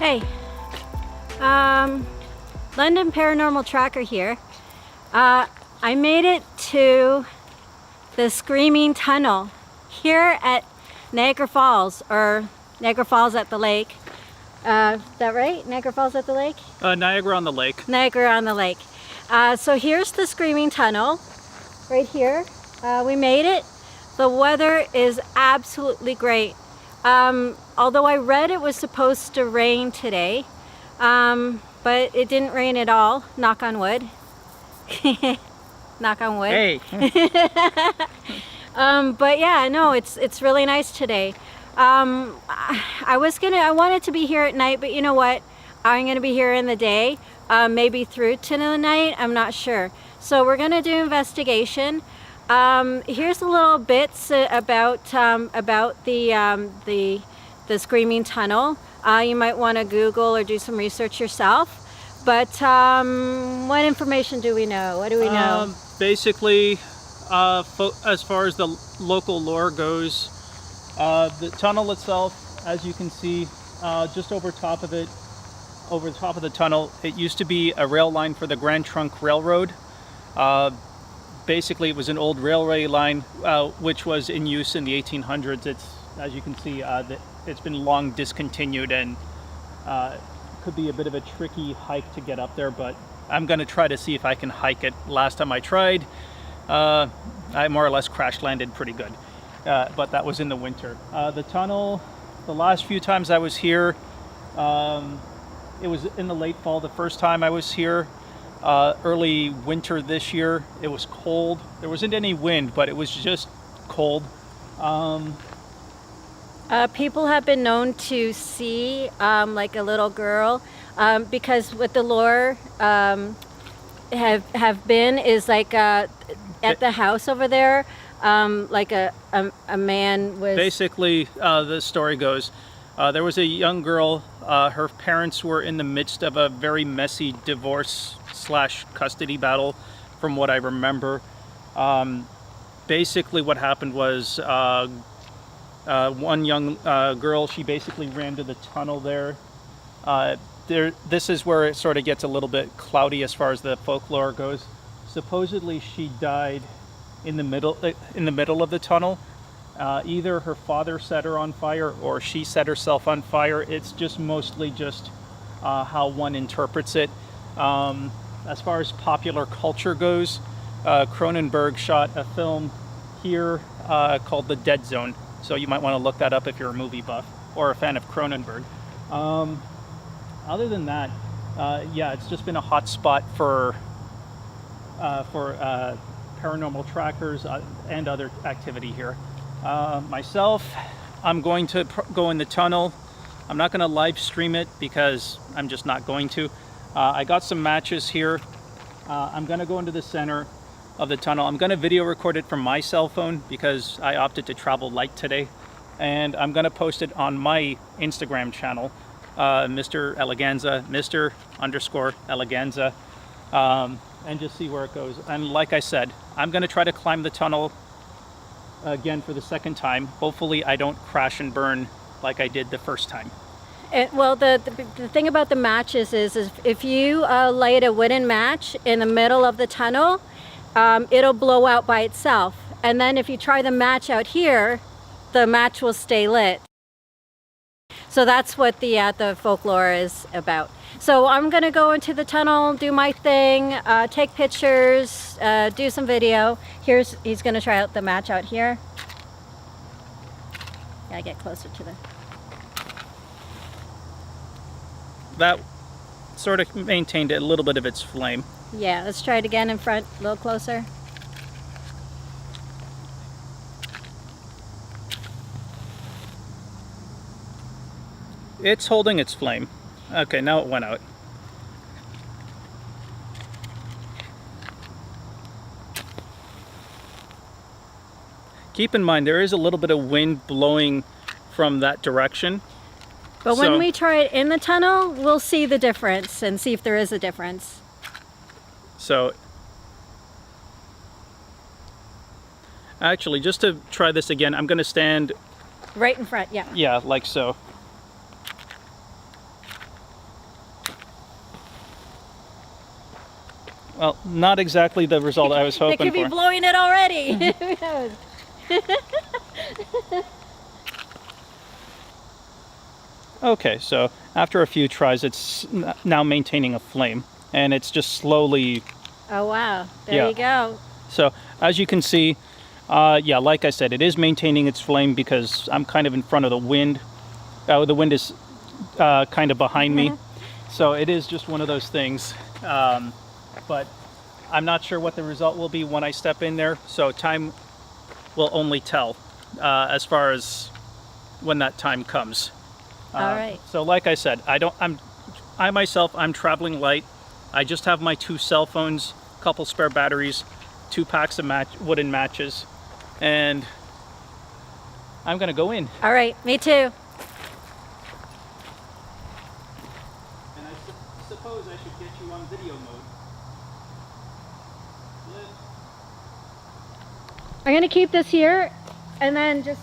Hey, London Paranormal Tracker here. I made it to the Screaming Tunnel here at Niagara Falls, or Niagara Falls at the lake. Is that right? Niagara Falls at the lake? Niagara on the lake. Niagara on the lake. So here's the Screaming Tunnel, right here. We made it. The weather is absolutely great. Although I read it was supposed to rain today, but it didn't rain at all, knock on wood. Knock on wood. Hey! But yeah, no, it's really nice today. I wanted to be here at night, but you know what? I'm gonna be here in the day, maybe through to the night, I'm not sure. So we're gonna do investigation. Here's a little bits about the Screaming Tunnel. You might want to Google or do some research yourself. But what information do we know? What do we know? Basically, as far as the local lore goes, the tunnel itself, as you can see, just over the top of the tunnel, it used to be a rail line for the Grand Trunk Railroad. Basically, it was an old railway line which was in use in the 1800s. As you can see, it's been long discontinued, and could be a bit of a tricky hike to get up there, but I'm going to try to see if I can hike it. Last time I tried, I more or less crash landed pretty good, but that was in the winter. The tunnel, the last few times I was here, it was in the late fall the first time I was here. Early winter this year, it was cold. There wasn't any wind, but it was just cold. People have been known to see like a little girl, because what the lore have been is like at the house over there, like a man was... Basically, the story goes, there was a young girl. Her parents were in the midst of a very messy divorce/custody battle, from what I remember. Basically, what happened was one young girl, she basically ran to the tunnel there. This is where it sort of gets a little bit cloudy as far as the folklore goes. Supposedly, she died in the middle of the tunnel. Either her father set her on fire or she set herself on fire. It's just mostly just how one interprets it. As far as popular culture goes, Cronenberg shot a film here called The Dead Zone. So you might want to look that up if you're a movie buff or a fan of Cronenberg. Other than that, yeah, it's just been a hot spot for paranormal trackers and other activity here. Myself, I'm going to go in the tunnel. I'm not going to live stream it because I'm just not going to. I got some matches here. I'm going to go into the center of the tunnel. I'm going to video record it from my cell phone because I opted to travel light today. And I'm going to post it on my Instagram channel, Mr. Eleganza, Mr._Eleganza, and just see where it goes. And like I said, I'm going to try to climb the tunnel again for the second time. Hopefully I don't crash and burn like I did the first time. Well, the thing about the matches is if you light a wooden match in the middle of the tunnel, it'll blow out by itself. And then if you try the match out here, the match will stay lit. So that's what the folklore is about. So I'm gonna go into the tunnel, do my thing, take pictures, do some video. He's gonna try out the match out here. Gotta get closer to the... That sort of maintained a little bit of its flame. Yeah, let's try it again in front, a little closer. It's holding its flame. Okay, now it went out. Keep in mind, there is a little bit of wind blowing from that direction. But when we try it in the tunnel, we'll see the difference and see if there is a difference. So, actually, just to try this again, I'm going to stand Right in front, yeah. Yeah, like so. Well, not exactly the result I was They hoping could be for. blowing it already. Who knows? Okay, so after a few tries, it's now maintaining a flame, and it's just slowly. Oh wow, there Yeah. you go. So as you can see, yeah, like I said, it is maintaining its flame because I'm kind of in front of the wind. The wind is kind of behind me, so it is just one of those things. But I'm not sure what the result will be when I step in there, so time will only tell as far as when that time comes. All right. So like I said, I myself, I'm traveling light. I just have my 2 cell phones, a couple spare batteries, 2 packs of wooden matches, and I'm gonna go in. All right, me too. And I suppose I should get you on video mode. I'm gonna keep this here, and then just.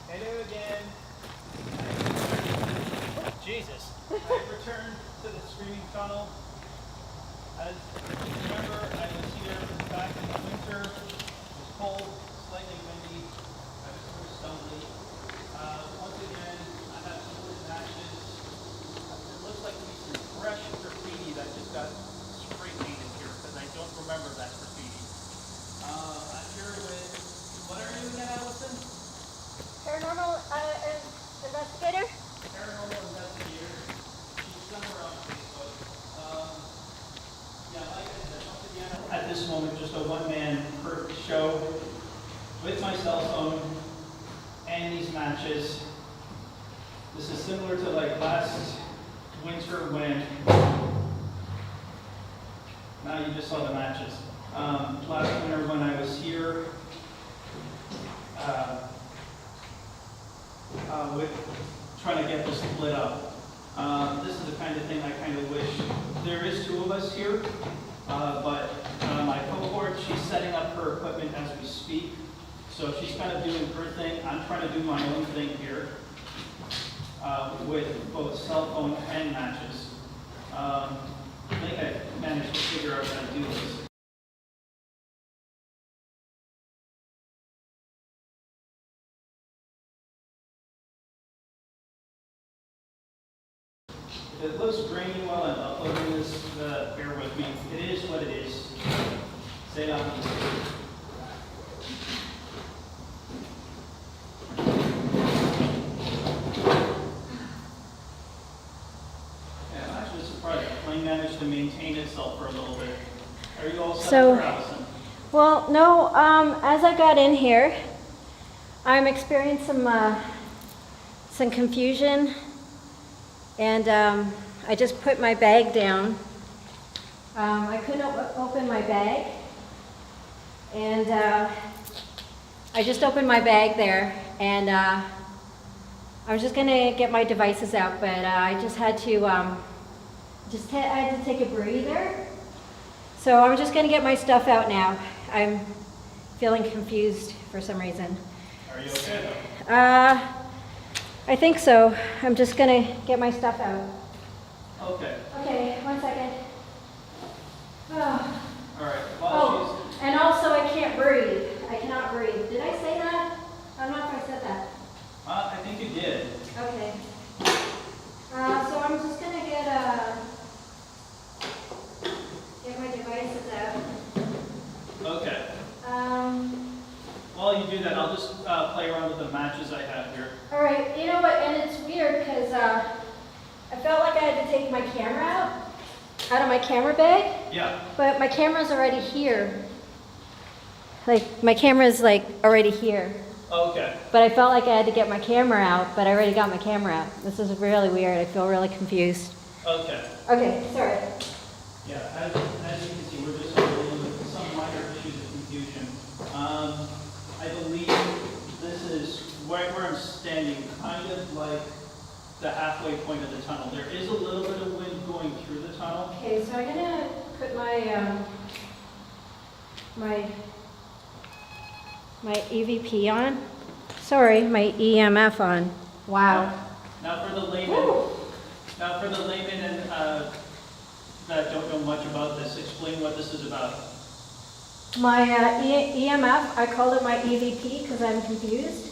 Hello again. Jesus. I've returned to the screaming tunnel. As you remember, I was here back in the winter. It was cold, slightly windy. I was sort of stumbly. Once again, I have some wood matches. It looks like to be some fresh graffiti that just got spray painted here because I don't remember that graffiti. I'm here with, what are you again, Allison? Paranormal investigator? Paranormal investigator. She's somewhere on Facebook. Yeah, like I said, once again, at this moment, just a one-man show with my cell phone and these matches. This is similar to like last winter when, now you just saw the matches. Last winter when I was here, with trying to get this lit up. This is the kind of thing I kind of wish. There is 2 of us here, but my cohort, she's setting up her equipment as we speak. So she's kind of doing her thing. I'm trying to do my own thing here with both cell phone and matches. I think I managed to figure out how to do this. If it looks grainy while I'm uploading this, bear with me. It is what it is. Say on. Yeah, I'm actually surprised the plane managed to maintain itself for a little bit. Are you all set So- for Allison? Well, no. As I got in here, I'm experiencing some confusion, and I just put my bag down. I couldn't open my bag, and I just opened my bag there, and I was just gonna get my devices out, but I just had to I had to take a breather. So I'm just gonna get my stuff out now. I'm feeling confused for some reason. Are you okay though? I think so. I'm just gonna get my stuff out. Okay. Okay, 1 second. Oh, All right. While and also I can't breathe. I cannot breathe. Did I say that? I don't know if I said that. I think you did. Okay. So I'm just gonna get my devices out. Okay. While you do that, I'll just play around with the matches I have here. All right. You know what? And it's weird because I felt like I had to take my camera out of my camera bag, Yeah. but my camera's already here. Like my camera's like already here. Okay. But I felt like I had to get my camera out, but I already got my camera out. This is really weird. I feel really confused. Okay. Okay, sorry. Yeah, as you can see, we're just dealing with some minor issues of confusion. I believe this is where I'm standing, kind of like the halfway point of the tunnel. There is a little bit of wind going through the tunnel. Okay, so I'm gonna put my my EVP on. Sorry, my EMF on. Wow. Now for the layman, Woo. and that don't know much about this, explain what this is about. My EMF, I call it my EVP because I'm confused.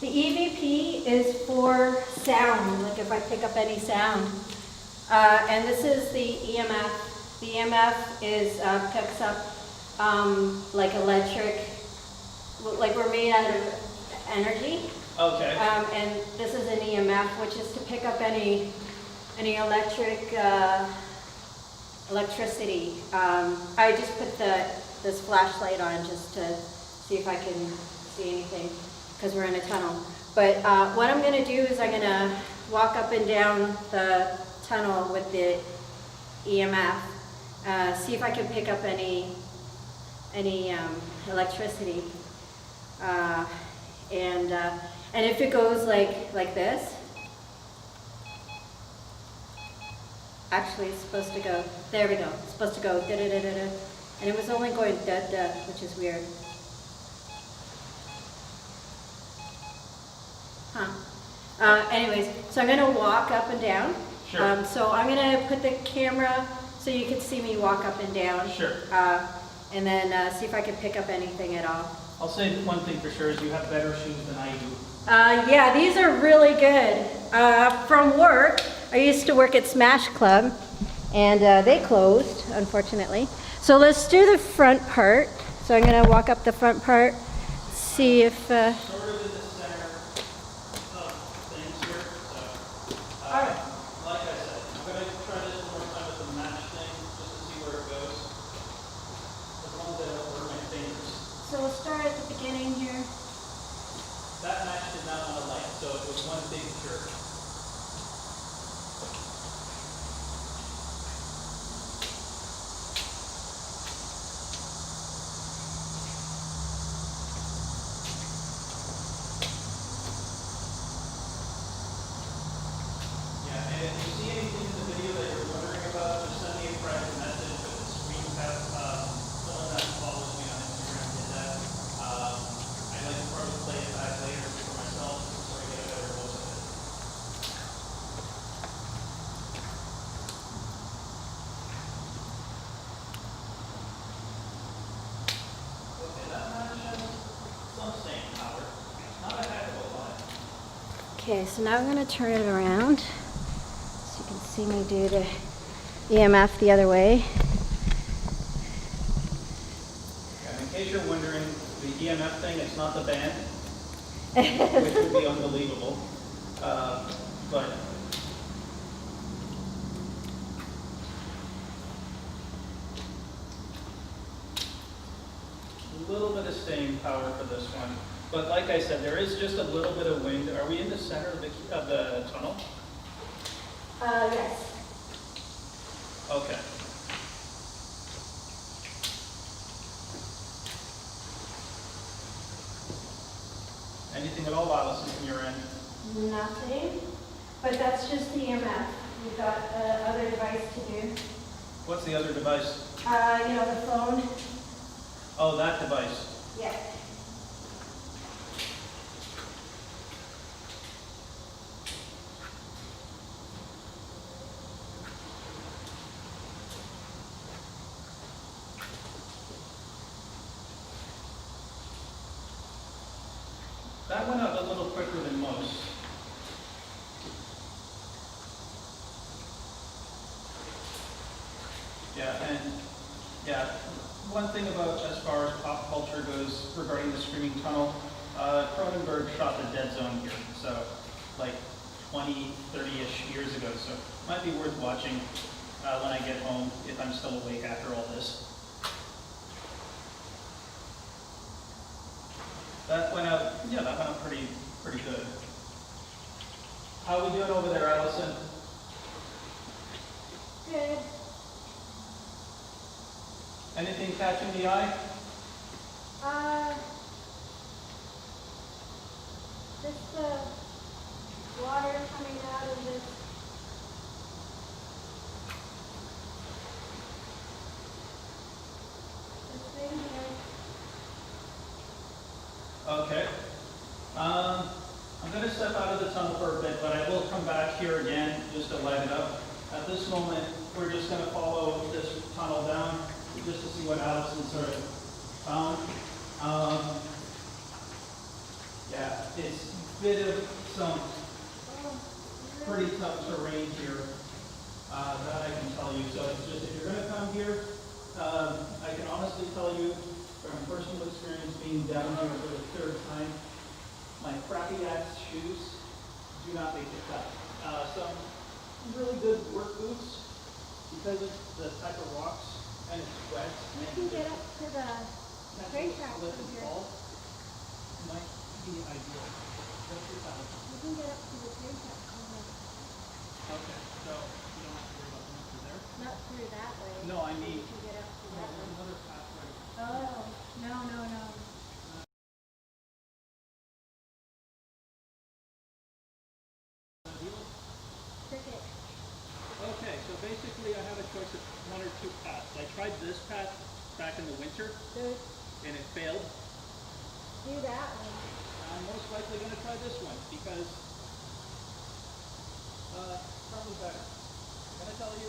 The EVP is for sound, like if I pick up any sound. And this is the EMF. The EMF is picks up like electric, like we're made out of energy. Okay. And this is an EMF, which is to pick up any electricity. I just put this flashlight on just to see if I can see anything because we're in a tunnel. But what I'm going to do is I'm going to walk up and down the tunnel with the EMF, see if I can pick up any electricity, and if it goes like this, actually it's supposed to go, there we go, it's supposed to go da-da-da-da-da, and it was only going da-da, which is weird. Anyways, so I'm going to walk up and down. Sure. So I'm going to put the camera so you can see me walk up and down. Sure. And then see if I can pick up anything at all. I'll say one thing for sure is you have better shoes than I do. Yeah, these are really good. From work, I used to work at Smash Club, and they closed, unfortunately. So let's do the front part. So I'm going to walk up the front part, see if... Sort of in the center of things here. So, all right. like I said, I'm going to try this one more time with the match thing, just to see where it goes. As long as I don't hurt my fingers. So we'll start at the beginning here. That match did not want to light, so it was one big jerk. Yeah, and if you see anything in the video that you're wondering about, just send me a private message with the screen cap. Someone that follows me on Instagram did that. I'd like to probably play it back later for myself so I get a better look at it. Okay, that match has some staying power. Not a heck of a lot. Okay, so now I'm going to turn it around so you can see me do the EMF the other way. And in case you're wondering, the EMF thing, it's not the band, which would be unbelievable. But a little bit of staying power for this one. But like I said, there is just a little bit of wind. Are we in the center of the tunnel? Yes. Okay. Anything at all, Allison, from your end? Nothing, but that's just the EMF. We've got other device to do. What's the other device? You know, the phone. Oh, that device. Yeah. That went up a little quicker than most. Yeah, and yeah, one thing about as far as pop culture goes regarding the Screaming Tunnel, Cronenberg shot the Dead Zone here, so like 20, 30-ish years ago, so might be worth watching when I get home if I'm still awake after all this. That went out, yeah, that went out pretty good. How are we doing over there, Allison? Good. Anything catching the eye? Just the water coming out of this. This thing here. Okay. I'm going to step out of the tunnel for a bit, but I will come back here again just to light it up. At this moment, we're just going to follow this tunnel down just to see what Allison sort of found. Yeah, it's a bit of some pretty tough terrain here, that I can tell you. So it's just, if you're going to come here, I can honestly tell you from personal experience being down here for the third time, my crappy ass shoes do not make the cut. Some really good work boots, because of the type of rocks and it's wet. You can get up to the train track slip from and here. fall might be ideal. What's your thought? You can get up to the train track from here. Okay, so you don't have to worry about going through there? Not through that way. No, I mean, You can get up to that there's way. another pathway. Oh, no. Cricket. Okay, so basically I have a choice of one or two paths. I tried this path back in the winter Good. and it failed. Do that one. I'm most likely going to try this one because probably better. I'm going to tell you.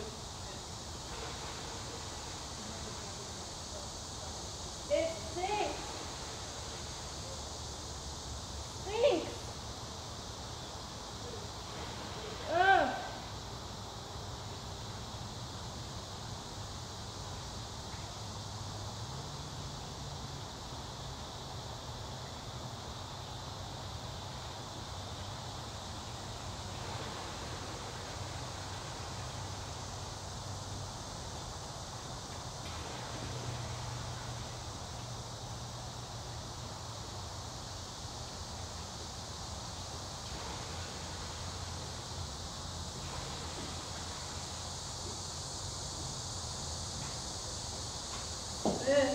It stinks. Stinks. Ugh. Ugh.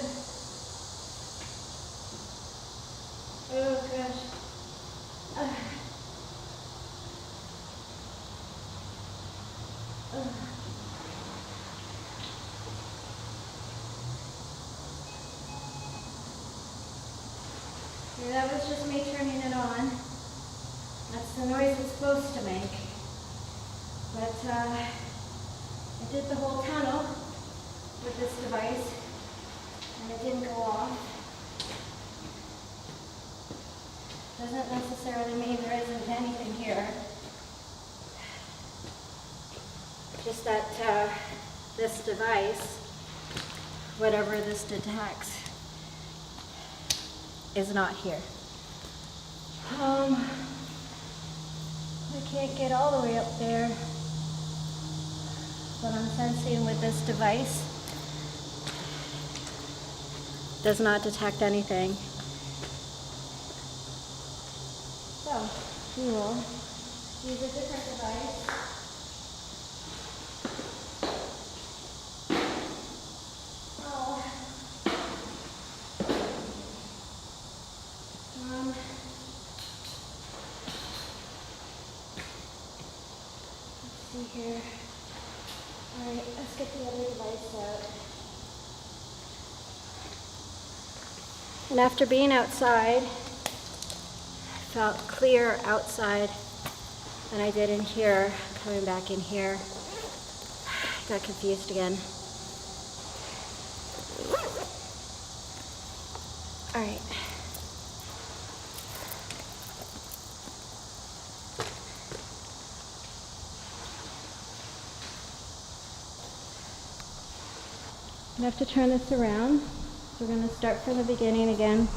Oh gosh. Ugh. Ugh. Yeah, that was just me turning it on. That's the noise it's supposed to make. But I did the whole tunnel with this device and it didn't go off. Doesn't necessarily mean there isn't anything here. Just that this device, whatever this detects, is not here. I can't get all the way up there, but I'm sensing with this device, does not detect anything. So, we will use a different device. Oh. Let's see here. All right, let's get the other device out. And after being outside, I felt clearer outside than I did in here. Coming back in here, I got confused again. All right. I have to turn this around. So we're going to start from the beginning again.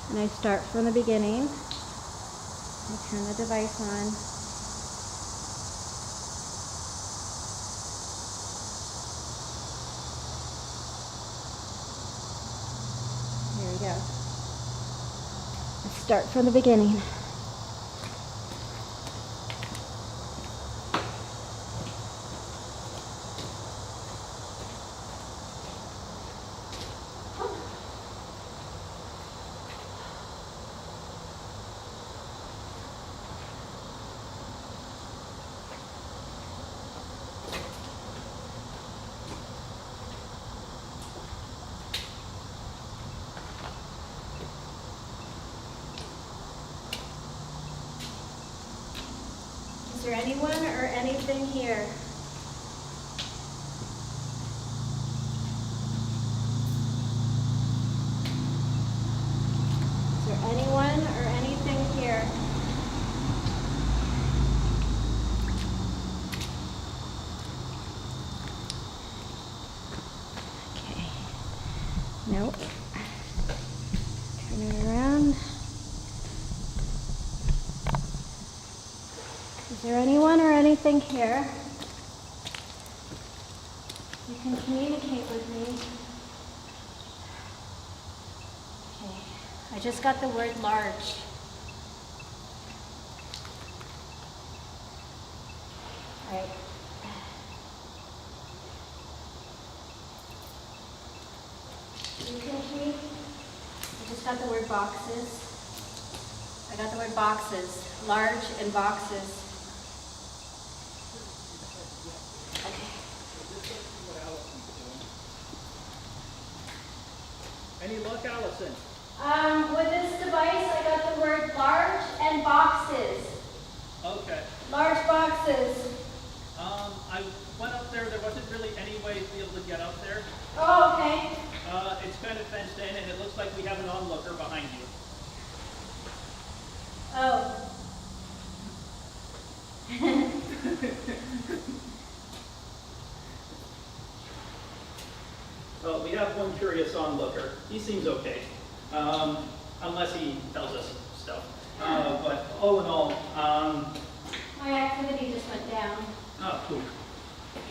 And I start from the beginning. I turn the device on. Here we go. Let's start from the beginning. there anyone or anything here? Is there anyone or anything here? Okay. Nope. Turn it around. Is there anyone or anything here? You can communicate with me. Okay. I just got the word large. All right. You can communicate. I just got the word boxes. I got the word boxes. Large and boxes. Any luck, Allison? With this device, I got the word large and boxes. Okay. Large boxes. I went up there. There wasn't really any way to be able to get up there. Oh, okay. It's kind of fenced in, and it looks like we have an onlooker behind you. Oh. Well, we have one curious onlooker. He seems okay, unless he tells us stuff. But all in all, My activity just went down. oh, cool.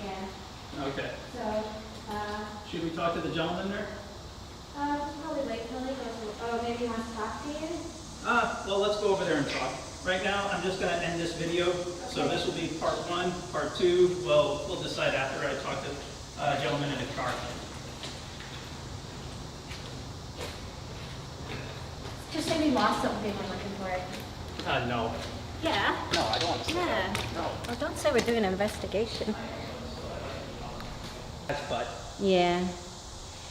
Yeah. Okay. So, Should we talk to the gentleman there? probably wait till he goes. Oh, maybe he wants to talk to you? Well, let's go over there and talk. Right now, I'm just going to end this video. So Okay. this will be part 1. Part 2, well, we'll decide after I talk to a gentleman in the car. Just say we lost something we're looking for it. No. Yeah. No, I don't want to say Yeah. that. No. Well, don't say we're doing an investigation. But Yeah.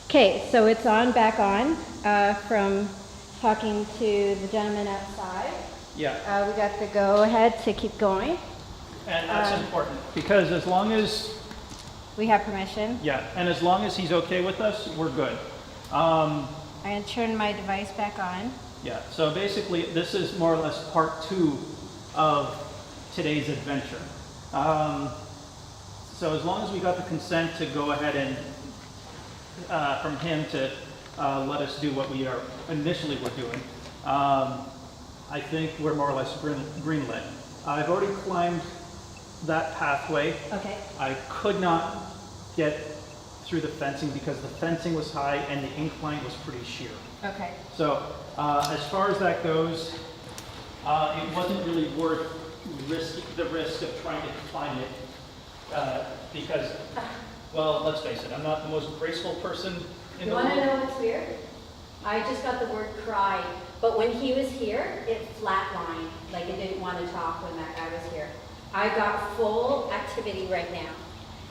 Okay, so it's on, back on, from talking to the gentleman outside. yeah, We got the go-ahead to keep going. and that's important because as long as, We have permission. yeah, and as long as he's okay with us, we're good. I'm gonna turn my device back on. Yeah, so basically this is more or less part 2 of today's adventure. So as long as we got the consent to go ahead and from him to let us do what we are initially were doing, I think we're more or less greenlit. I've already climbed that pathway. Okay. I could not get through the fencing because the fencing was high and the incline was pretty sheer. Okay. So as far as that goes, it wasn't really worth the risk of trying to climb it because, well, let's face it, I'm not the most graceful person in You the want to world. know what's weird? I just got the word cried, but when he was here, it flatlined, like it didn't want to talk when that guy was here. I got full activity right now.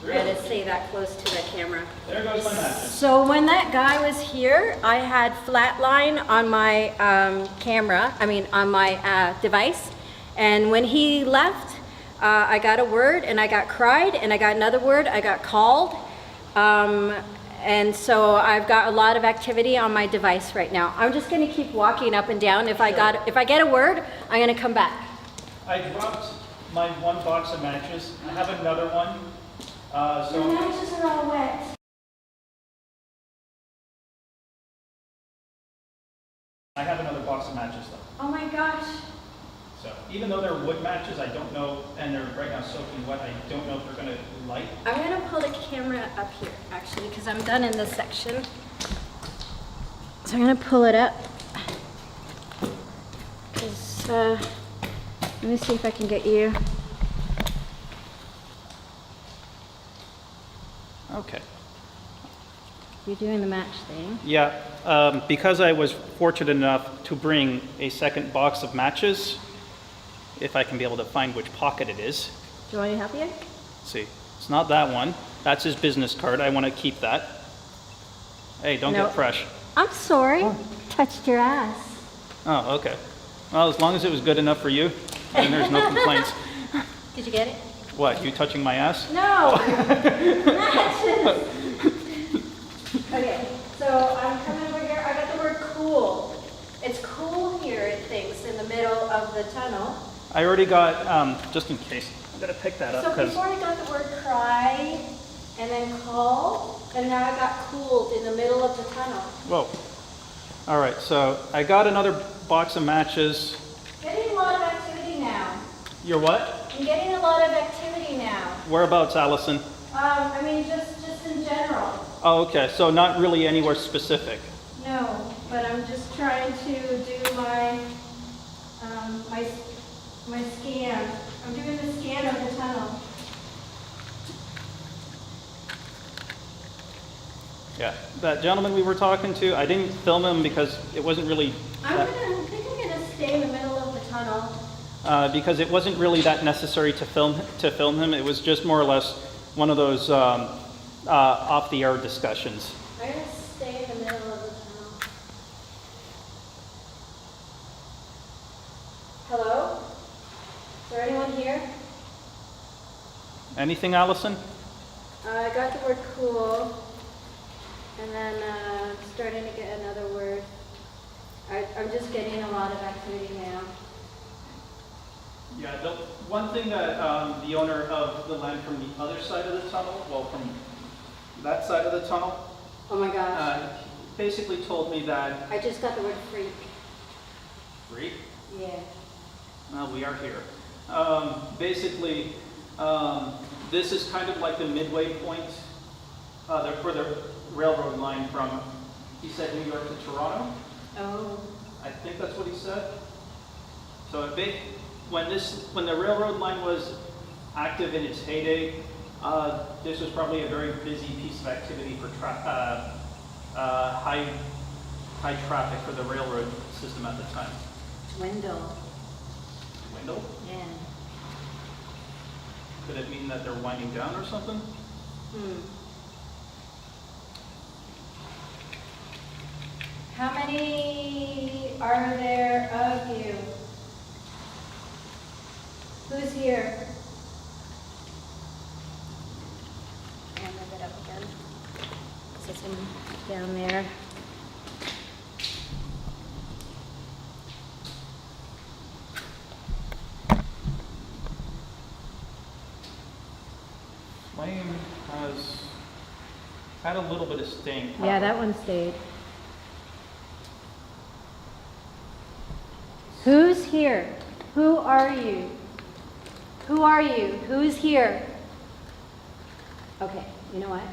Really? I had to say that close to the camera. There goes my mattress. So when that guy was here, I had flatline on my on my device. And when he left, I got a word and I got cried and I got another word, I got called. And so I've got a lot of activity on my device right now. I'm just gonna keep walking up and down. If I get a word, I'm gonna come back. I dropped my one box of matches. I have another one. The So matches are all wet. I have another box of matches though. Oh my gosh. So even though they're wood matches, I don't know, and they're right now soaking wet, I don't know if they're gonna light. I'm gonna pull the camera up here, actually, because I'm done in this section. So I'm gonna pull it up. 'Cause, let me see if I can get you. Okay. You're doing the match thing. Yeah, because I was fortunate enough to bring a second box of matches, if I can be able to find which pocket it is. Do you want me to help you? Let's see, it's not that one. That's his business card. I want to keep that. Hey, don't No. get fresh. I'm sorry. Touched your ass. Oh, okay. Well, as long as it was good enough for you, then there's no complaints. Did you get it? What, you touching my ass? No! Matches! Okay, so I'm coming over here. I got the word cool. It's cool here, it thinks, in the middle of the tunnel. I already got, just in case, I'm gonna pick that up. So before I got the word cry and then call, and now I got cooled in the middle of the tunnel. Whoa. All right, so I got another box of matches. Getting a lot of activity now. You're what? I'm getting a lot of activity now. Whereabouts, Allison? I mean, just in general. Oh, okay, so not really anywhere specific. No, but I'm just trying to do my my scan. I'm doing the scan of the tunnel. Yeah, that gentleman we were talking to, I didn't film him because it wasn't really... I think I'm gonna stay in the middle of the tunnel. Because it wasn't really that necessary to film him. It was just more or less one of those off-the-air discussions. I'm gonna stay in the middle of the tunnel. Hello? Is there anyone here? Anything, Allison? I got the word cool, and then starting to get another word. I'm just getting a lot of activity now. Yeah, the one thing that the owner of the land from the other side of the tunnel, well, from that side of the tunnel, Oh my gosh. basically told me that... I just got the word freak. Freak? Yeah. Well, we are here. Basically, this is kind of like the midway point for the railroad line from, he said, New York to Toronto. Oh. I think that's what he said. So when the railroad line was active in its heyday, this was probably a very busy piece of activity for high traffic for the railroad system at the time. Wendell. Wendell? Yeah. Could it mean that they're winding down or something? How many are there of you? Who's here? I'll move it up again. So it's down there. Flame has had a little bit of staying power. Yeah, that one stayed. Who's here? Who are you? Who are you? Who's here? Okay, you know what?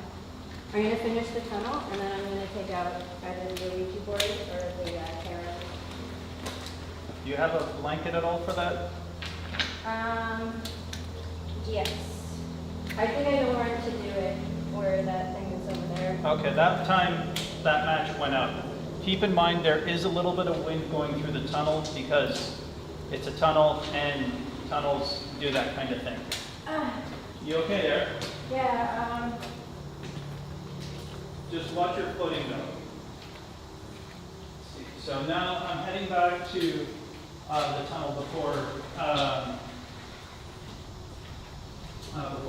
I'm going to finish the tunnel, and then I'm going to take out either the Ouija board or the tarot. Do you have a blanket at all for that? Yes. I think I know where to do it, where that thing is over there. Okay, that time that match went up. Keep in mind there is a little bit of wind going through the tunnel because it's a tunnel and tunnels do that kind of thing. You okay there? Yeah, Just watch your footing though. So now I'm heading back to the tunnel before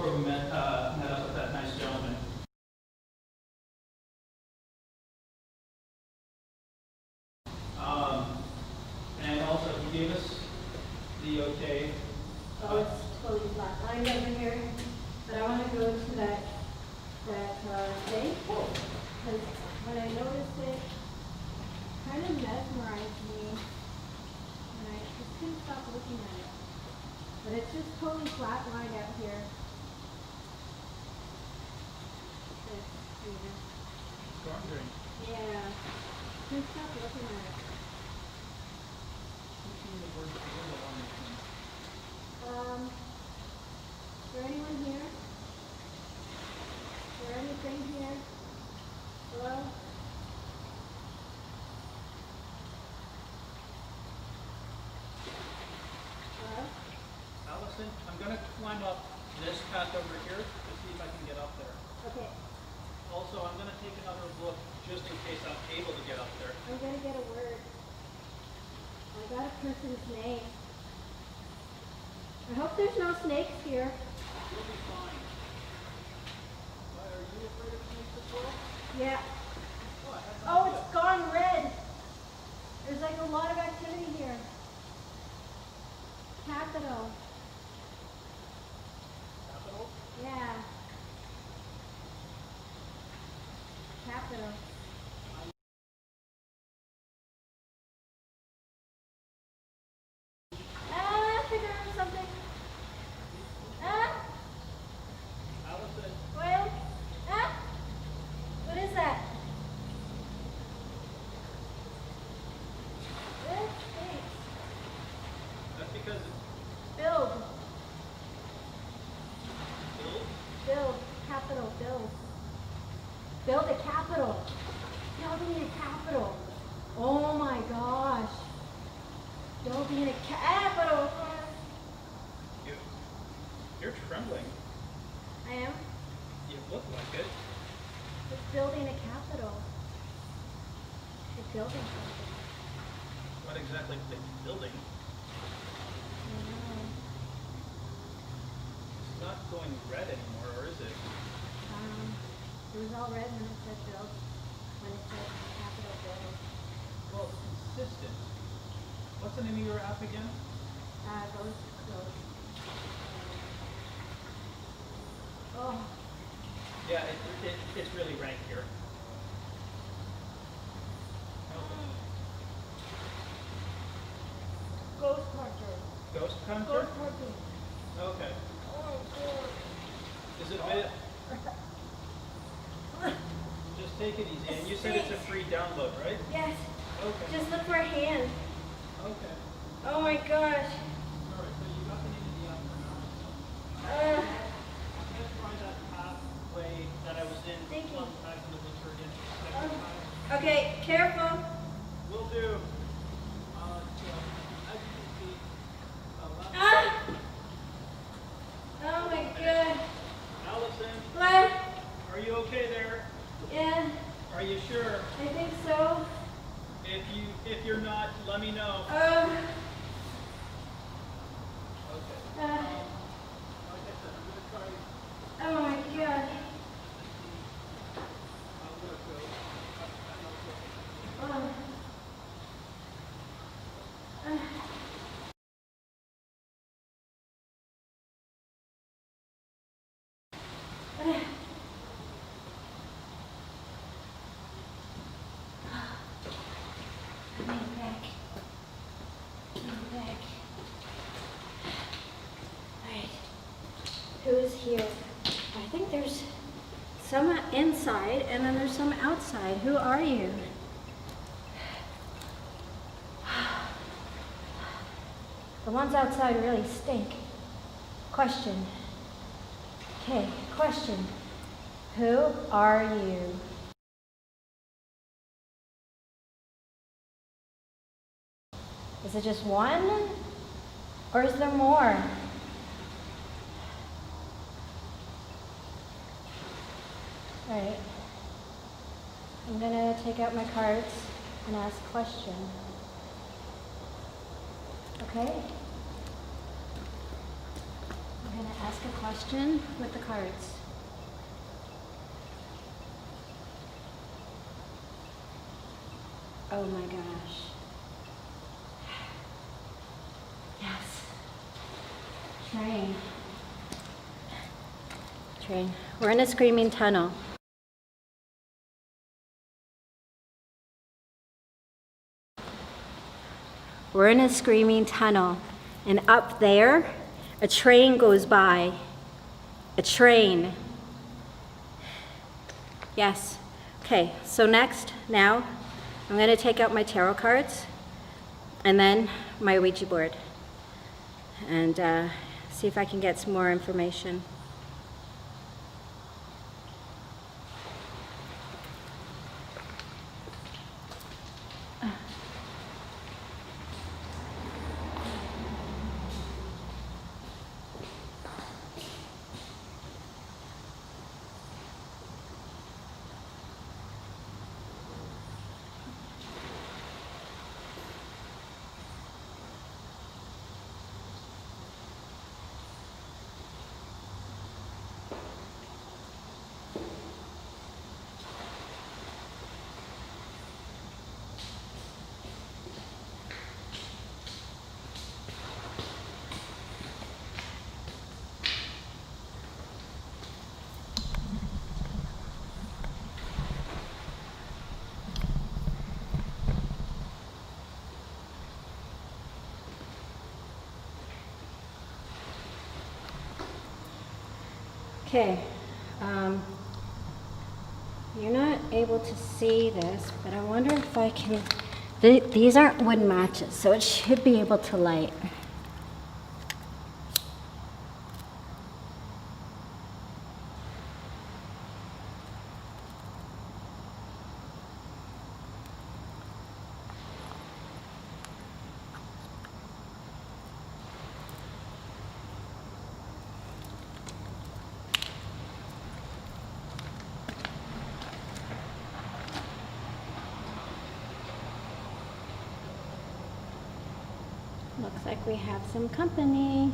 we met up with that nice gentleman. And also he gave us the okay. oh, it's totally flat lined over here. But I want to go to that thing. Because when I noticed it, it kind of mesmerized me. And I just couldn't stop looking at it. But it's just totally flat lined out here. Yeah. Couldn't stop looking at it. Is there anyone here? Is there anything here? Hello? Hello? Allison, I'm going to climb up this path over here to see if I can get up there. Okay. Also, I'm going to take another look just in case I'm able to get up there. I'm gonna get a word. I got a person's name. I hope there's no snakes here. You'll be fine. Why, are you afraid of snakes as well? Yeah. Oh, I had no Oh, idea. it's gone red. There's like a lot of activity here. Capital. Capital? Yeah. Capital. Ah, figure out something. Ah, Allison, what? Ah, what is that? This stinks. that's because it's Build. built. Build. Capital. Build. Build a capital. Building a capital. Oh my gosh. Building a capital. You, you're trembling. I am. You look like it. It's building a capital. It's building something. What exactly are they building? I don't know. It's not going red anymore, or is it? It was all red when it said build. When it said capital build. Well, it's consistent. What's the name of your app again? Goes. Oh, Yeah, it's really rank here. ghost hunter. Ghost hunter? Ghost hunting. Okay. Oh, God. Is it a bit? Just take it easy. And you said it's a free download, right? Yes. Okay. Just look for a hand. Okay. Oh my gosh. Alright, so you got the name of the app for now. Uh, I'm going to try that pathway that I was in Thank you. back in the winter again. Second time. okay, careful. Will do. So, as you can see, last Ah! Oh my god. Allison, What? are you okay there? Yeah, Are you sure? I think so. If you're not, let me know. Um, Okay. uh, Like I said, I'm going to try. oh my god. I'm going to go. Oh. I'm back. I'm back. Alright. Who is here? I think there's some inside and then there's some outside. Who are you? The ones outside really stink. Question. Okay, question. Who are you? Is it just one? Or is there more? Alright. I'm gonna take out my cards and ask a question. Okay? I'm gonna ask a question with the cards. Oh my gosh. Yes. Train. Train. We're in a screaming tunnel. We're in a screaming tunnel, and up there, a train goes by. A train. Yes. Okay, so now, I'm going to take out my tarot cards, and then my Ouija board, and see if I can get some more information. Okay. You're not able to see this, but I wonder if I can. These aren't wood matches, so it should be able to light. Looks like we have some company.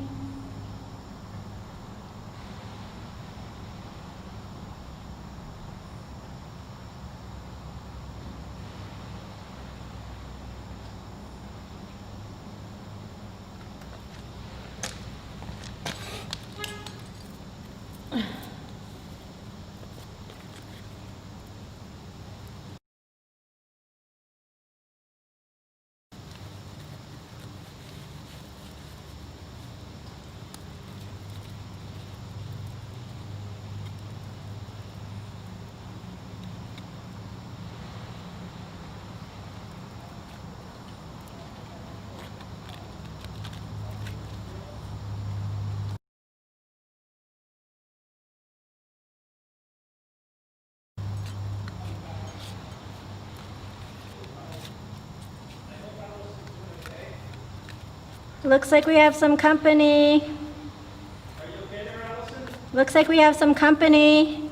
Looks like we have some company. Are you okay there, Allison? Looks like we have some company.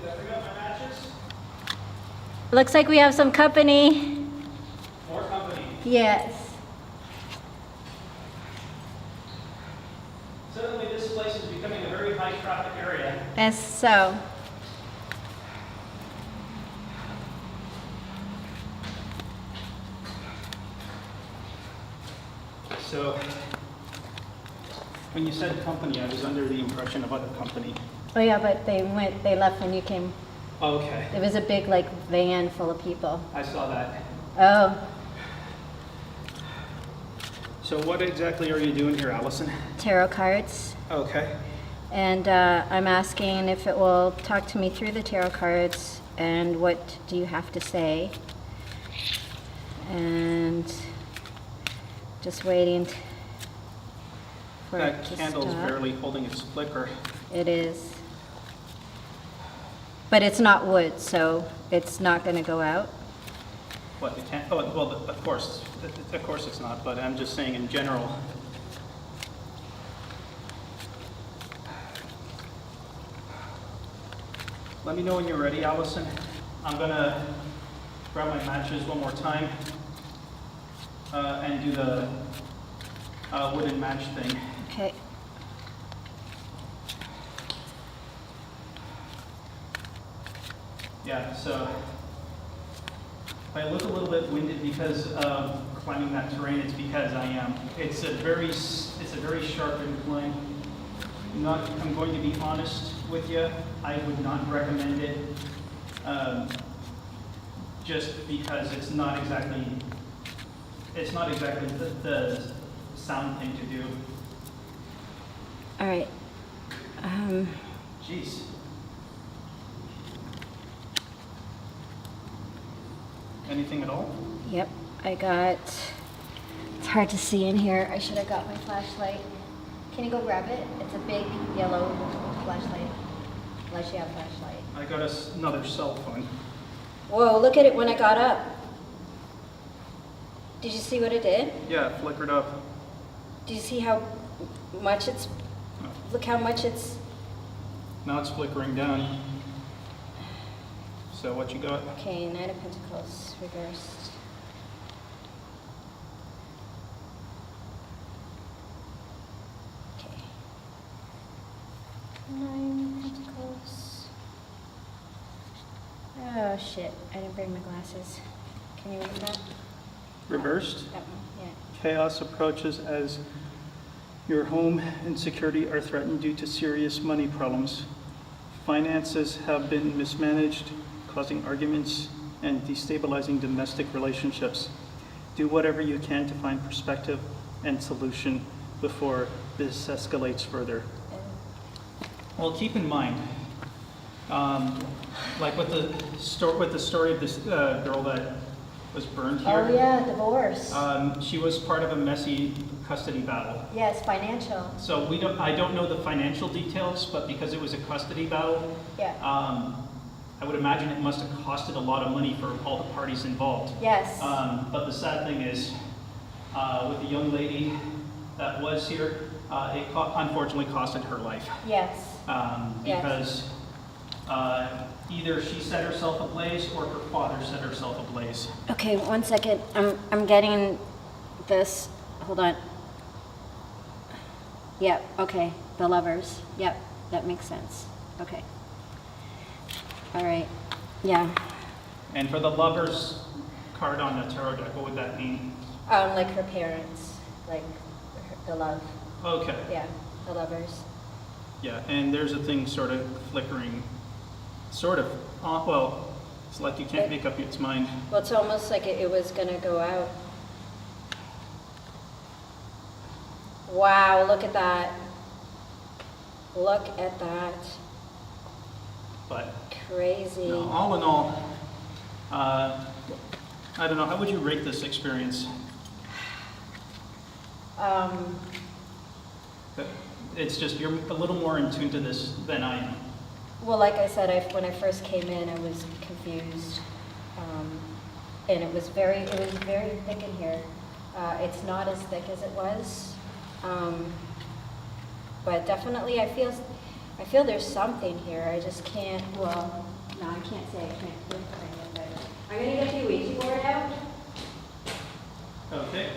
Did I forget my matches? Looks like we have some company. More company. Yes. Suddenly this place is becoming a very high traffic area. Yes, so. So, when you said company, I was under the impression of other company. Oh yeah, but they left when you came. Okay, It was a big like van full of people. I saw that. Oh, So what exactly are you doing here, Allison? tarot cards. Okay. And I'm asking if it will talk to me through the tarot cards and what do you have to say. And just waiting for it That to candle's stop. barely holding its flicker. It is. But it's not wood, so it's not going to go out. What, the can, oh, well, of course it's not, but I'm just saying in general. Let me know when you're ready, Allison. I'm gonna grab my matches one more time and do the wooden match thing. Okay. Yeah, so if I look a little bit winded because of climbing that terrain, it's because I am. It's a very sharp incline. I'm going to be honest with you. I would not recommend it, just because it's not exactly the sound thing to do. All right. Jeez. Anything at all? Yep, I got, it's hard to see in here. I should have got my flashlight. Can you go grab it? It's a big yellow flashlight, unless you have a flashlight. I got another cell phone. Whoa, look at it when I got up. Did you see what it did? Yeah, it flickered up. Do you see how much it's, look how much it's, Now it's flickering down. So what you got? okay, Knight of Pentacles reversed. Okay. Nine of Pentacles. Oh shit, I didn't bring my glasses. Can you read that? Reversed. That one, yeah. Chaos approaches as your home and security are threatened due to serious money problems. Finances have been mismanaged, causing arguments and destabilizing domestic relationships. Do whatever you can to find perspective and solution before this escalates further. Well, keep in mind, like with the story of this girl that was burned here. Oh yeah, divorce. She was part of a messy custody battle. Yes, financial. So I don't know the financial details, but because it was a custody battle, Yeah. I would imagine it must have costed a lot of money for all the parties involved. Yes. But the sad thing is, with the young lady that was here, it unfortunately costed her life. Yes. Because either she set herself ablaze or her father set herself ablaze. Okay, 1 second. I'm getting this. Hold on. Yep. Okay. The lovers. Yep. That makes sense. Okay. All right. Yeah. And for the lovers card on the tarot deck, what would that mean? Like her parents, like the love. Okay. Yeah. The lovers. Yeah, and there's a thing sort of flickering, sort of, well, it's like you can't make up its mind. Well, it's almost like it was gonna go out. Wow, look at that. Look at that. But Crazy. no, all in all, I don't know, how would you rate this experience? It's just, you're a little more in tune to this than I am. Well, like I said, when I first came in, I was confused, and it was very thick in here. It's not as thick as it was, but definitely I feel there's something here. I just can't. Well, no, I can't say I can't pinpoint it. But I'm gonna get the Ouija board out. Okay.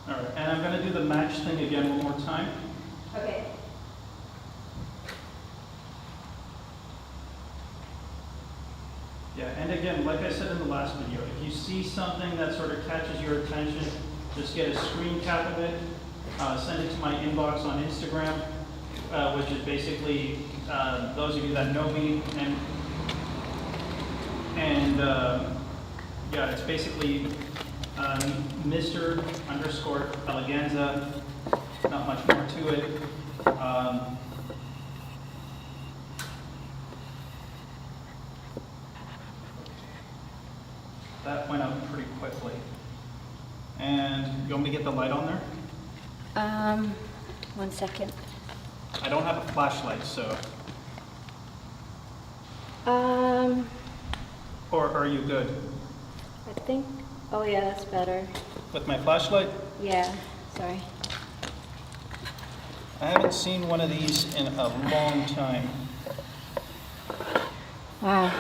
All right, and I'm going to do the match thing again one more time. Okay. Yeah, and again, like I said in the last video, if you see something that sort of catches your attention, just get a screen cap of it, send it to my inbox on Instagram, which is basically those of you that know me, and yeah, it's basically Mr. _ Eleganza, not much more to it. That went up pretty quickly. And you want me to get the light on there? 1 second. I don't have a flashlight, so. Or are you good? I think. Oh yeah, that's better. With my flashlight? Yeah. Sorry. I haven't seen one of these in a long time. Wow.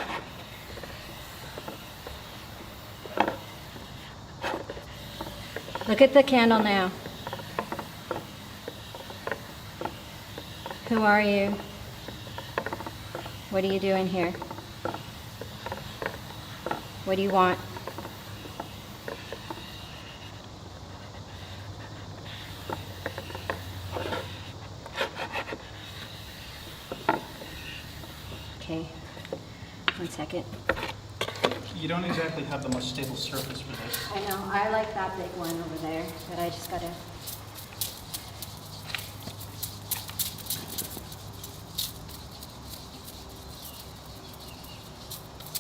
Look at the candle now. Who are you? What are you doing here? What do you want? Okay. 1 second. You don't exactly have the most stable surface for this. I know. I like that big one over there, but I just gotta.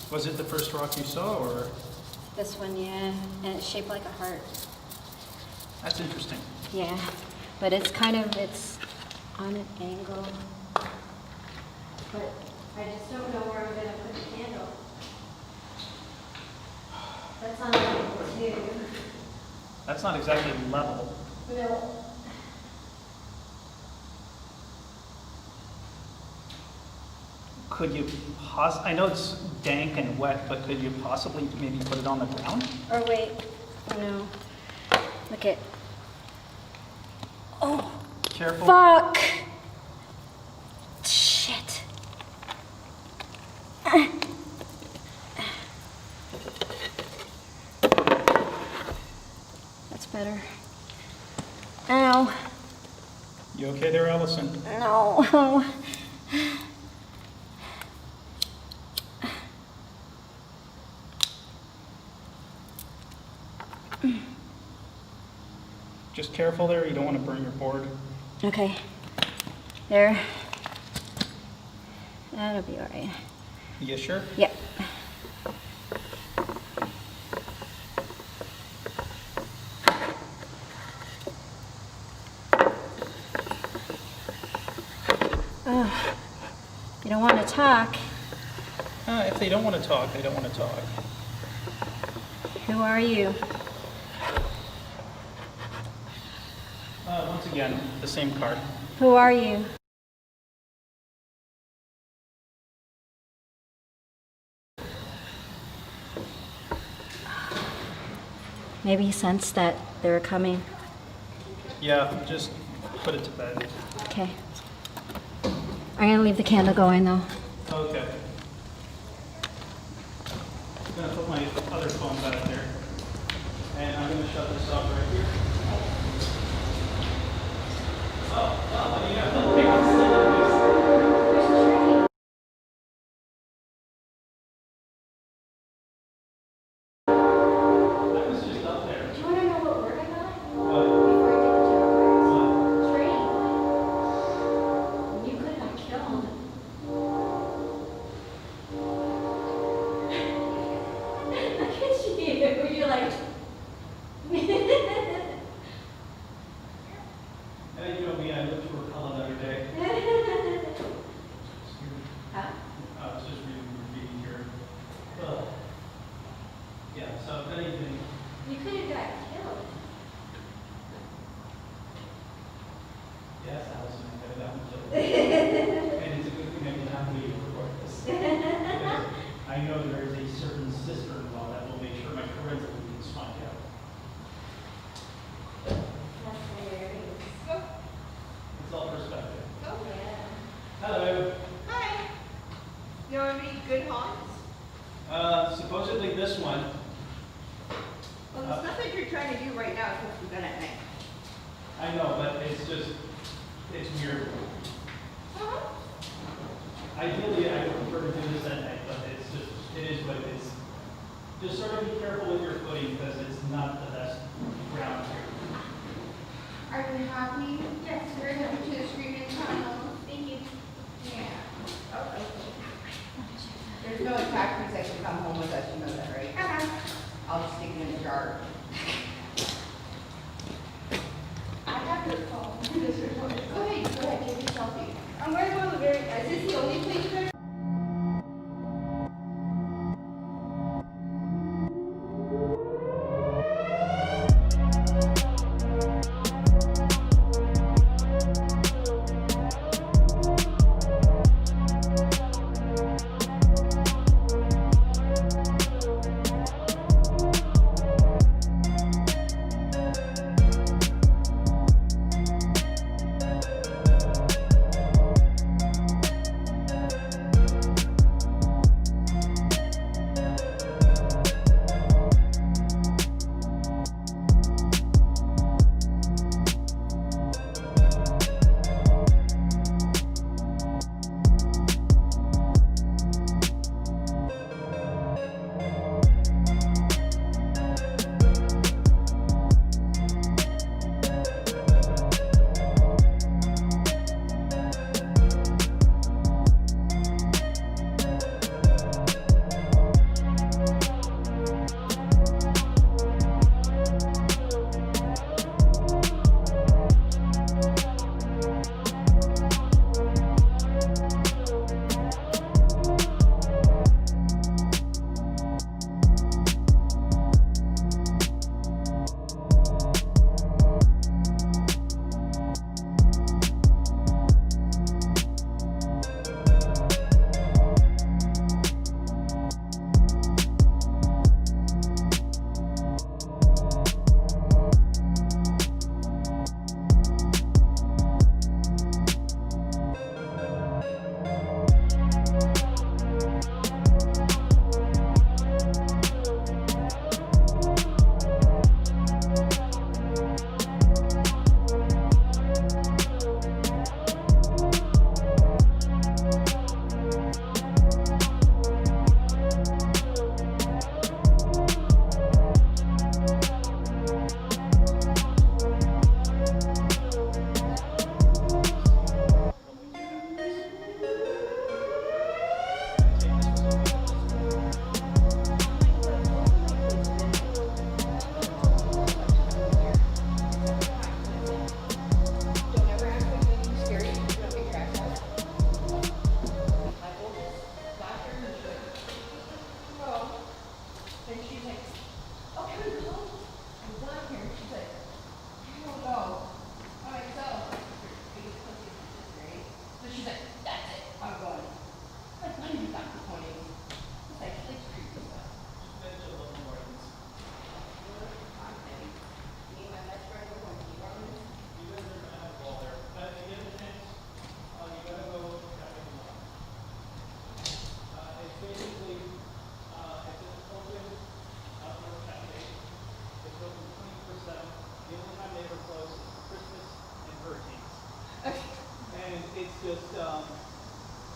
Was it the first rock you saw, or? This one, yeah, and it's shaped like a heart. That's interesting. Yeah, but it's on an angle. But I just don't know where I'm gonna put the candle. That's on level 2. That's not exactly level. No. Could you I know it's dank and wet, but could you possibly maybe put it on the ground? Or wait, no. Look at. Oh. Careful. Fuck. Shit. That's better. Ow. You okay there, Allison? No. Just careful there, you don't want to burn your board. Okay. There. That'll be all right. You sure? Yep. Oh, you don't want to talk. If they don't want to talk, they don't want to talk. Who are you? Once again, the same card. Who are you? Maybe he sensed that they were coming. Yeah, just put it to bed. Okay. I'm gonna leave the candle going though. Okay. I'm gonna put my other phone back there. And I'm gonna shut this off right here. Oh, what do you got? I was just up there. Do you want to know what word I got? What? Before I What? take the train. You could have got killed. Look at you. You're like. Hey, you know me, I look for a color every day. Huh? I was just reading here. Yeah, so if anything, You could have got killed. yes, Allison, I got that one too. And it's a good thing I did not leave to record this. Because I know there is a certain sister-in-law that will make sure my parental meetings find out. That's hilarious. It's all perspective. Oh, Yeah. Hello. hi. You know any good haunts? Supposedly this one. Well, there's nothing you're trying to do right now except for at night. I know, but it's just, it's weird. Uh-huh. Ideally, I would prefer to do this at night, but it's just, it is what it is. Just sort of be careful with your footing because it's not the best ground here. Are you happy? Yes, we're happy to the screaming tunnel. Thank you. Yeah. Oh, okay. There's no attachments that can come home with us, you know that, right? Uh-huh. I'll just stick them in the jar. I have your phone. Go ahead, take your selfie. I'm going to go to the very, is this the only place you're going to?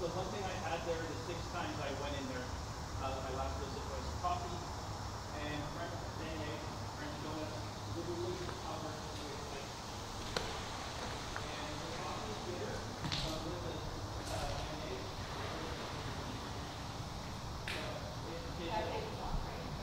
So one thing I had there, the 6 times I went in there, my last visit was coffee and French mayonnaise, French donuts, literally covered with ice. And the coffee is bitter, with the mayonnaise. That takes a lot, right?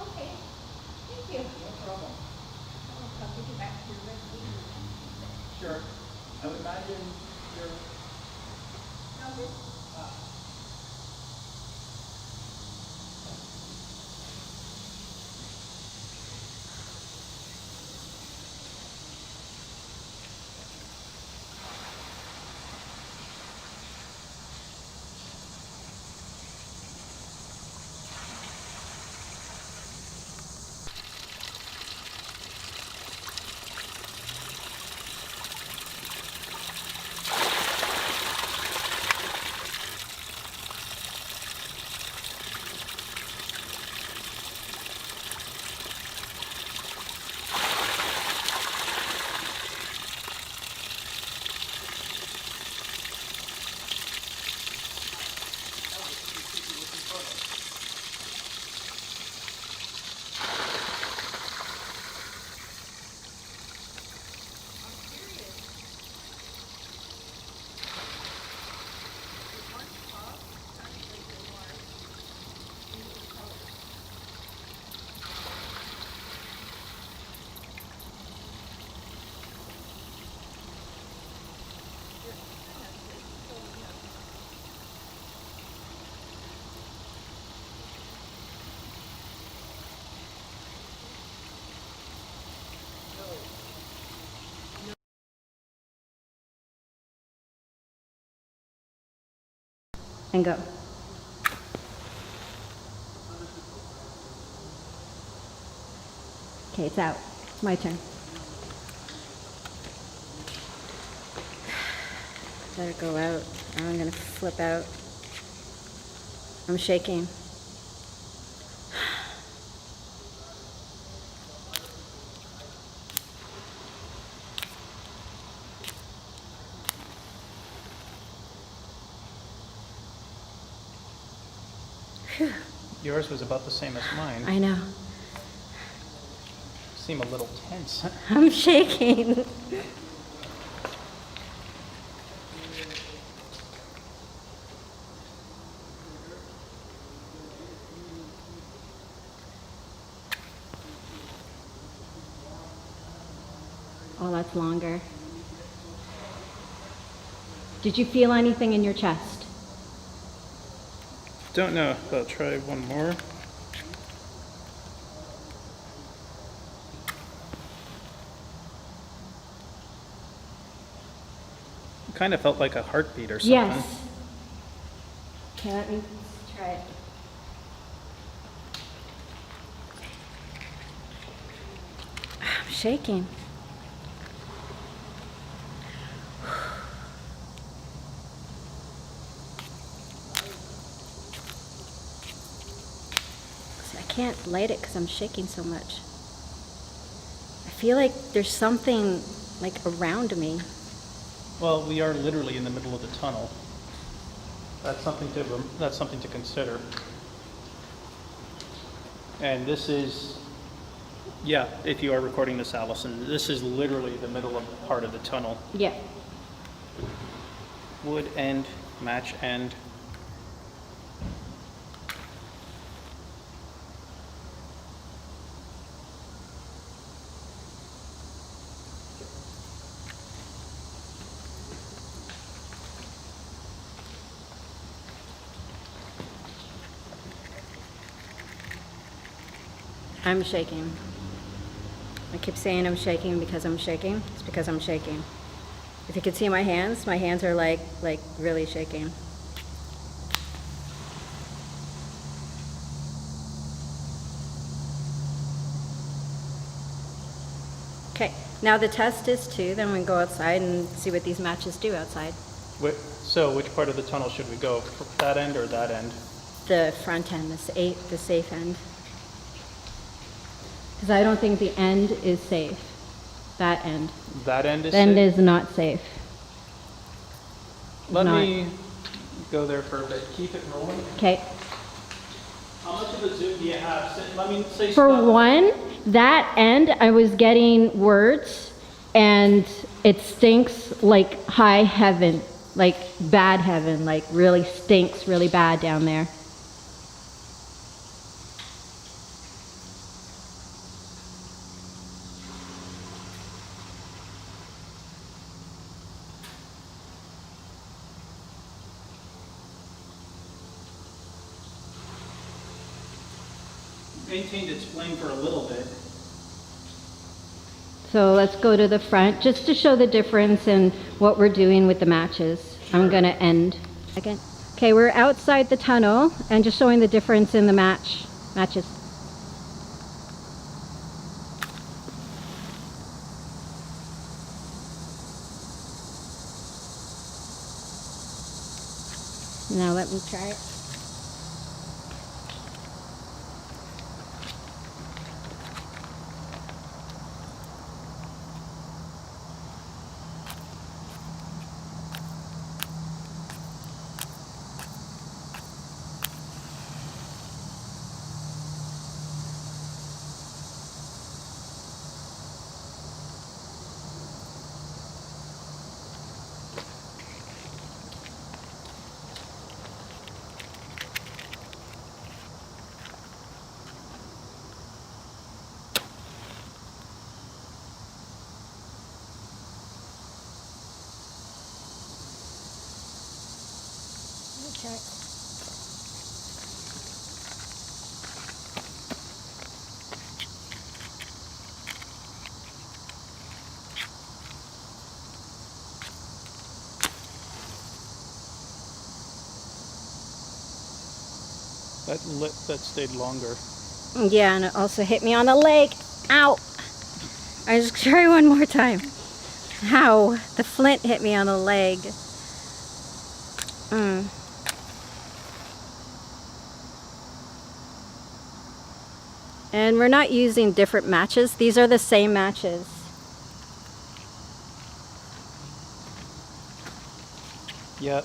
Okay, thank you. No problem. I'll take you back to your reservation. Sure. I would imagine you're. No, good. And go. Okay, it's out. It's my turn. Let it go out. Or I'm gonna flip out. I'm shaking. Phew. Yours was about the same as mine. I know. Seem a little tense. I'm shaking. Oh, that's longer. Did you feel anything in your chest? Don't know, but I'll try one more. It kind of felt like a heartbeat or something. Yes. Okay, let me try it. I'm shaking. See, I can't light it because I'm shaking so much. I feel like there's something like around me. Well, we are literally in the middle of the tunnel. That's something to consider. And this is, yeah, if you are recording this, Allison, this is literally the middle of part of the tunnel. Yeah. Wood end, match end. I'm shaking. I keep saying I'm shaking because I'm shaking. It's because I'm shaking. If you could see my hands are like really shaking. Okay, now the test is 2, then we can go outside and see what these matches do outside. So which part of the tunnel should we go? That end or that end? The front end, the safe end. Because I don't think the end is safe. That end. That end is The end safe? is not safe. Let not. me go there for a bit. Keep it rolling. Okay. How much of a zoom do you have? Let me say For stop. one, that end, I was getting words, and it stinks like high heaven, like bad heaven, like really stinks really bad down there. Maintained its flame for a little bit. So let's go to the front, just to show the difference in what we're doing with the matches. Sure. I'm gonna end again. Okay, we're outside the tunnel, and just showing the difference in the matches. Now let me try it. Okay. That stayed longer. Yeah, and it also hit me on the leg. Ow! I just try one more time. Ow! The flint hit me on the leg. And we're not using different matches. These are the same matches. Yep.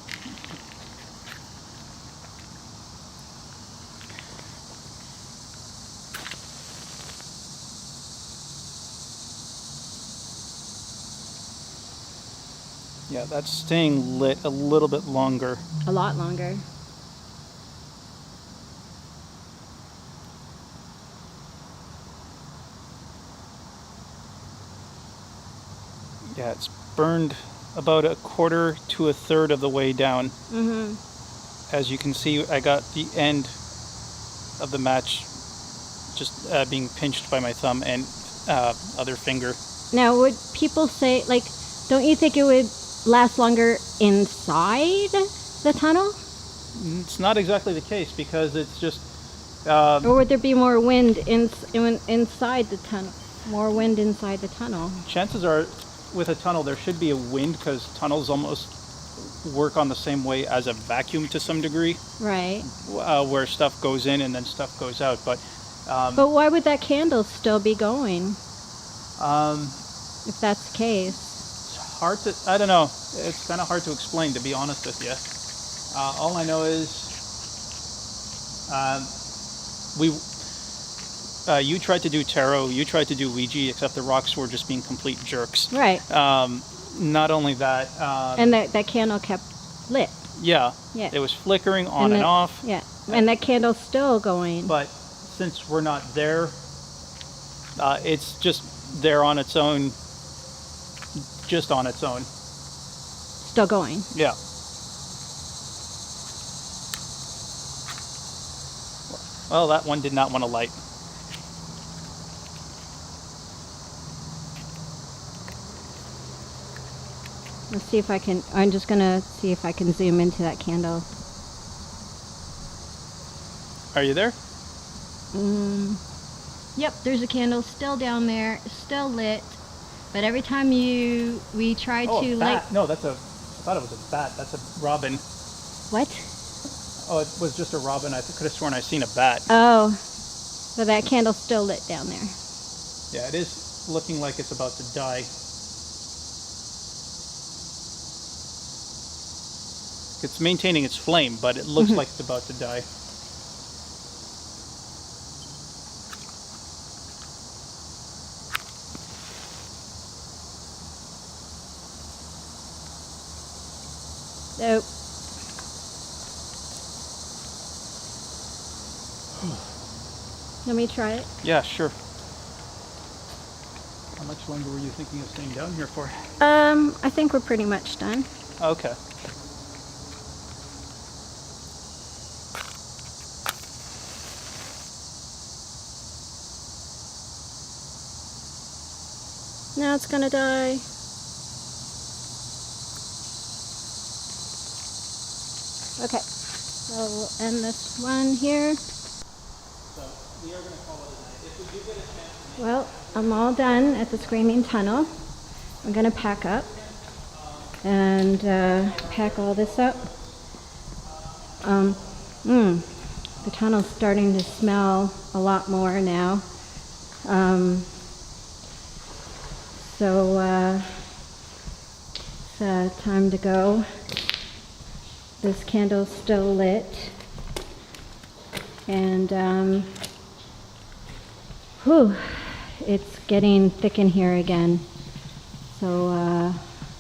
Yeah, that's staying lit a little bit longer. A lot longer. Yeah, it's burned about a quarter to a third of the way down. Mm-hmm. As you can see, I got the end of the match just being pinched by my thumb and other finger. Now, would people say, like, don't you think it would last longer inside the tunnel? It's not exactly the case because it's just... Or would there be more wind inside the tunnel? More wind inside the tunnel? chances are, with a tunnel, there should be a wind because tunnels almost work on the same way as a vacuum to some degree. Right. Where stuff goes in and then stuff goes out. But why would that candle still be going? If that's the case. It's hard to, I don't know. It's kind of hard to explain, to be honest with you. All I know is you tried to do tarot, you tried to do Ouija, except the rocks were just being complete jerks. Right. Not only that. And that candle kept lit. Yeah. Yeah. It was flickering on and off. Yeah. And that candle's still going. But since we're not there, it's just there on its own. Just on its own. Still going. Yeah. Well, that one did not want to light. Let's see if I can, I'm just going to see if I can zoom into that candle. Are you there? Yep, there's a candle still down there, still lit. But every time we try to light. No, I thought it was a bat. That's a robin. What? Oh, it was just a robin. I could have sworn I seen a bat. Oh, but that candle's still lit down there. Yeah, it is looking like it's about to die. It's maintaining its flame, but it looks like it's about to die. Nope. Let me try it. Yeah, sure. How much longer were you thinking of staying down here for? I think we're pretty much done. Okay. Now it's gonna die. Okay, so we'll end this one here. So we are going to call it a night. If we do get a chance. Well, I'm all done at the Screaming Tunnel. I'm gonna pack up and pack all this up. The tunnel's starting to smell a lot more now. So it's time to go. This candle's still lit, and it's getting thick in here again. So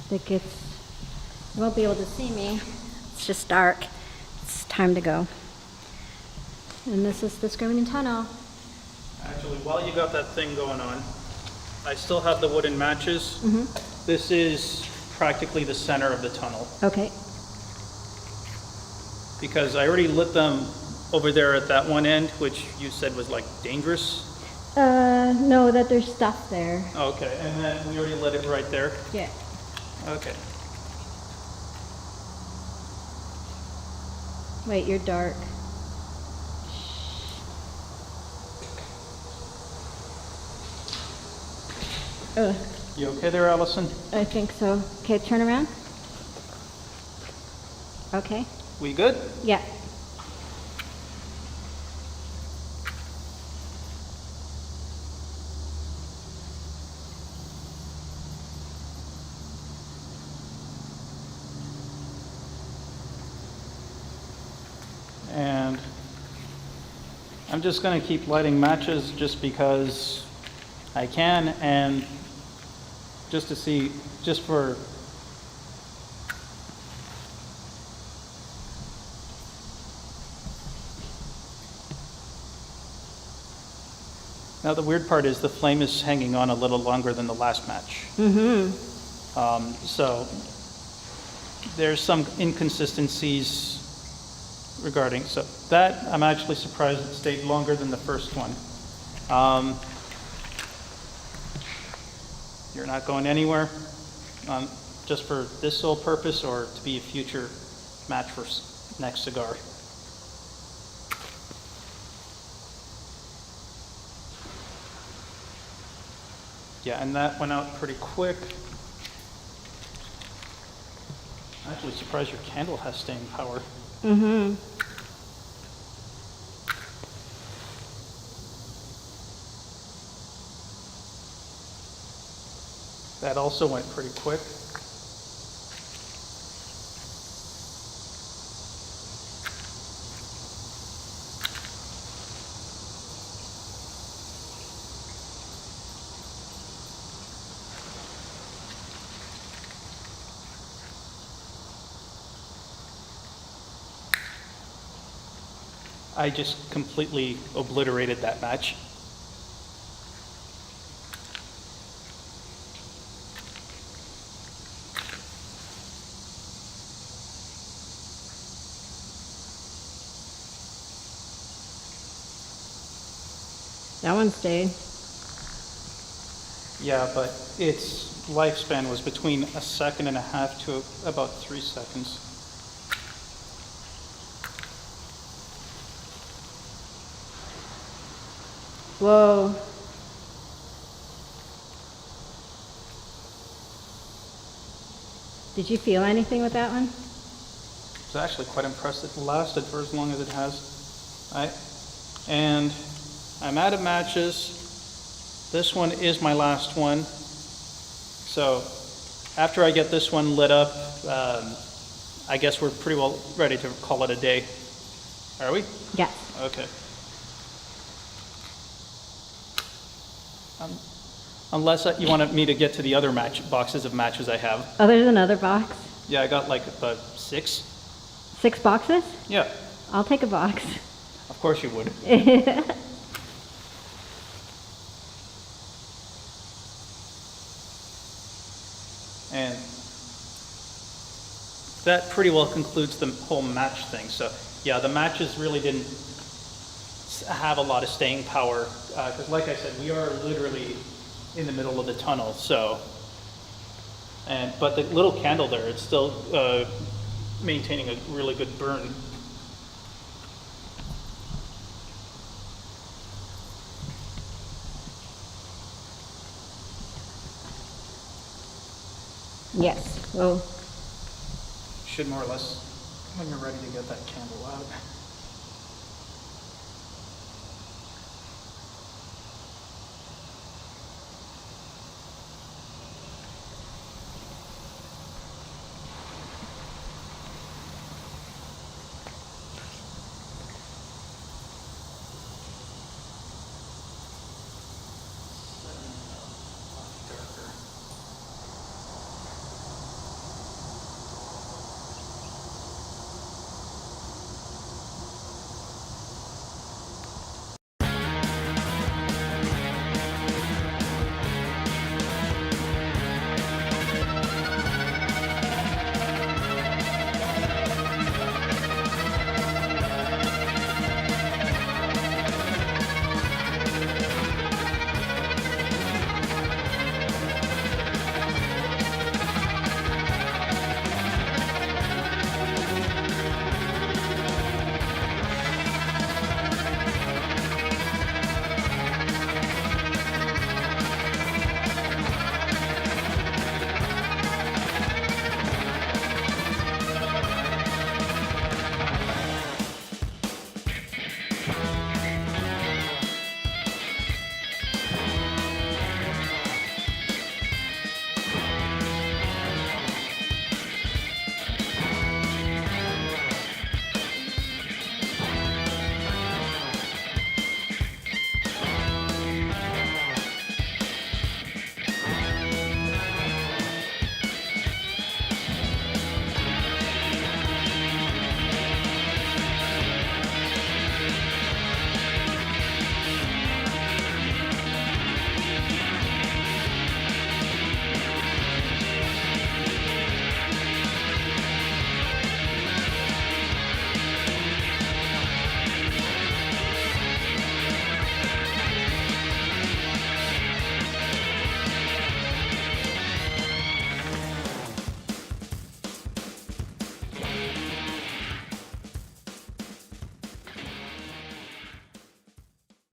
thick you won't be able to see me. It's just dark. It's time to go. And this is the Screaming Tunnel. Actually, while you got that thing going on, I still have the wooden matches. This is practically the center of the tunnel. Okay. Because I already lit them over there at that one end, which you said was like dangerous. No, that there's stuff there. Okay, and then we already lit it right there. Yeah. Okay. Wait, you're dark. Ugh, You okay there, Allison? I think so. Okay, turn around. Okay. We good? Yeah. And I'm just going to keep lighting matches just because I can, and just to see, just for now. The weird part is the flame is hanging on a little longer than the last match. So there's some inconsistencies regarding, so that I'm actually surprised it stayed longer than the first one. You're not going anywhere, just for this sole purpose, or to be a future match for next cigar? Yeah, and that went out pretty quick. I'm actually surprised your candle has staying power. That also went pretty quick. I just completely obliterated that match. That one stayed. Yeah, but its lifespan was between a second and a half to about 3 seconds. Whoa. Did you feel anything with that one? I was actually quite impressed it lasted for as long as it has. And I'm out of matches. This one is my last one. So after I get this one lit up, I guess we're pretty well ready to call it a day. Are we? Yes. Okay. Unless you wanted me to get to the other boxes of matches I have. Oh, there's another box. Yeah, I got like about 6. 6 boxes? Yeah, I'll take a box. of course you would. And that pretty well concludes the whole match thing. So yeah, the matches really didn't have a lot of staying power because like I said, we are literally in the middle of the tunnel. So, but the little candle there, it's still maintaining a really good burn. Yes. Well, Should more or less, when you're ready to get that candle out.